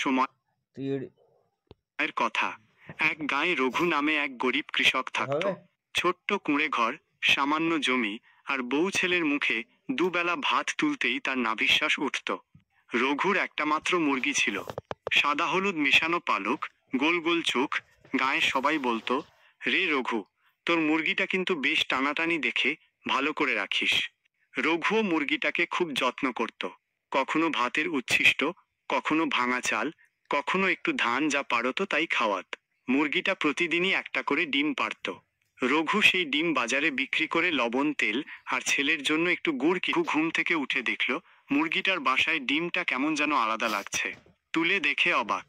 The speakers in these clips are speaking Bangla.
সময়ের কথা। এক গাঁয়ে রঘু নামে এক গরিব কৃষক থাকত। ছোট্ট কুঁড়ে ঘর, সামান্য জমি, আর বউ ছেলের মুখে দুবেলা ভাত তুলতেই তার নাভিশ্বাস উঠত। রঘুর একটা মাত্র মুরগি ছিল, সাদা হলুদ মেশানো পালক, গোল গোল চোখ। গাঁয়ের সবাই বলতো, রে রঘু, তোর মুরগিটা কিন্তু বেশ টানাটানি, দেখে ভালো করে রাখিস। রঘুও মুরগিটাকে খুব যত্ন করত। কখনো ভাতের উচ্ছিষ্ট, কখনো ভাঙা চাল, কখনো একটু ধান যা পারত তাই খাওয়াত। মুরগিটা প্রতিদিনই একটা করে ডিম পাড়ত। রঘু সেই ডিম বাজারে বিক্রি করে লবণ তেল আর ছেলের জন্য একটু গুড় কিনে ঘুম থেকে উঠে দেখল মুরগিটার বাসায় ডিমটা কেমন যেন আলাদা লাগছে। তুলে দেখে অবাক,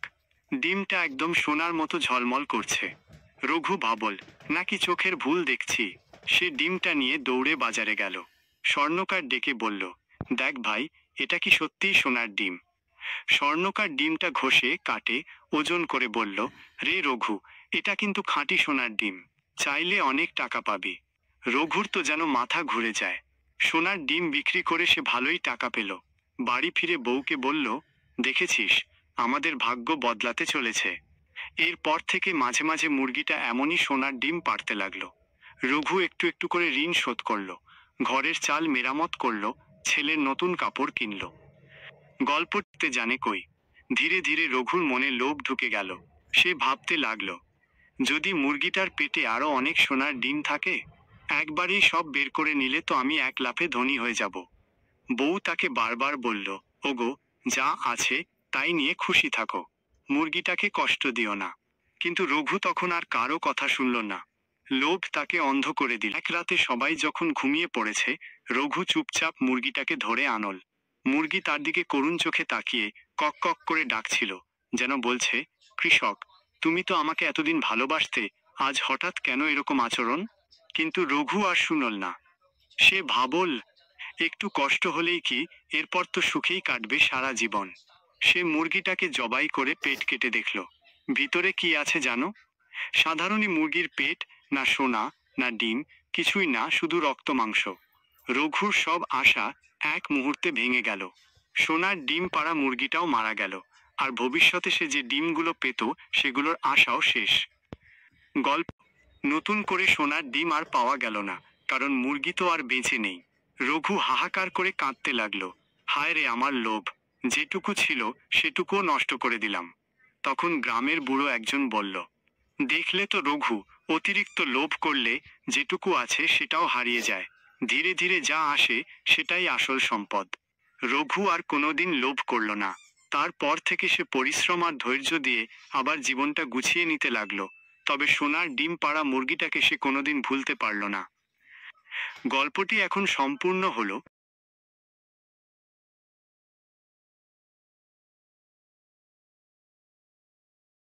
ডিমটা একদম সোনার মতো ঝলমল করছে। রঘু ভাবল, নাকি চোখের ভুল দেখছি। সে ডিমটা নিয়ে দৌড়ে বাজারে গেল। স্বর্ণকার ডেকে বলল, দেখ ভাই, এটা কি সত্যিই সোনার ডিম? স্বর্ণকার ডিমটা ঘষে কাটে ওজন করে বলল, রে রঘু, এটা কিন্তু খাঁটি সোনার ডিম, চাইলে অনেক টাকা পাবি। রঘুর তো যেন মাথা ঘুরে যায়। সোনার ডিম বিক্রি করে সে ভালোই টাকা পেল। বাড়ি ফিরে বউকে বলল, দেখেছিস, আমাদের ভাগ্য বদলাতে চলেছে। এরপর থেকে মাঝে মাঝে মুরগিটা এমনই সোনার ডিম পাড়তে লাগলো। রঘু একটু একটু করে ঋণ শোধ করলো, ঘরের চাল মেরামত করলো, ছেলের নতুন কাপড় কিনলো। গল্পতে জানে কই। ধীরে ধীরে রঘুর মনে লোভ ঢুকে গেল। সে ভাবতে লাগলো, যদি মুরগিটার পেটে আরো অনেক সোনার ডিম থাকে, একবারই সব বের করে নিলে তো আমি এক লাফে ধনী হয়ে যাব। বউ তাকে বারবার বলল, ওগো, যা আছে তাই নিয়ে খুশি থাকো, মুরগিটাকে কষ্ট দিও না। কিন্তু রঘু তখন আর কারো কথা শুনল না। লোভ তাকে অন্ধ করে দিল। এক রাতে সবাই যখন ঘুমিয়ে পড়েছে, রঘু চুপচাপ মুরগিটাকে ধরে আনল। মুরগি তার দিকে করুণ চোখে তাকিয়ে কক কক করে ডাকছিল, যেন বলছে, কৃষক, তুমি তো আমাকে এতদিন ভালোবাসতে, আজ হঠাৎ কেন এরকম আচরণ? কিন্তু রঘু আর শুনল না। সে ভাবল, একটু কষ্ট হলেই কি, এরপর তো সুখেই কাটবে সারা জীবন। সে মুরগিটাকে জবাই করে পেট কেটে দেখল। ভিতরে কি আছে জানো? সাধারণই মুরগির পেট, না সোনা, না ডিম, কিছুই না, শুধু রক্ত মাংস। রঘুর সব আশা এক মুহূর্তে ভেঙে গেল। সোনার ডিম পাড়া মুরগিটাও মারা গেল, আর ভবিষ্যতে সে যে ডিমগুলো পেত সেগুলোর আশাও শেষ। গল্প। নতুন করে সোনার ডিম আর পাওয়া গেল না, কারণ মুরগি তো আর বেঁচে নেই। রঘু হাহাকার করে কাঁদতে লাগলো, হায় রে আমার লোভ, যেটুকু ছিল সেটুকুও নষ্ট করে দিলাম। তখন গ্রামের বুড়ো একজন বলল, দেখলে তো রঘু, অতিরিক্ত লোভ করলে যেটুকু আছে সেটাও হারিয়ে যায়। ধীরে ধীরে যা আসে সেটাই আসল সম্পদ। রঘু আর কোনোদিন লোভ করল না। তারপর থেকে সে পরিশ্রম আর ধৈর্য দিয়ে আবার জীবনটা গুছিয়ে নিতে লাগলো। তবে সোনার ডিম পাড়া মুরগিটাকে সে কোনোদিন ভুলতে পারল না। গল্পটি এখন সম্পূর্ণ হলো।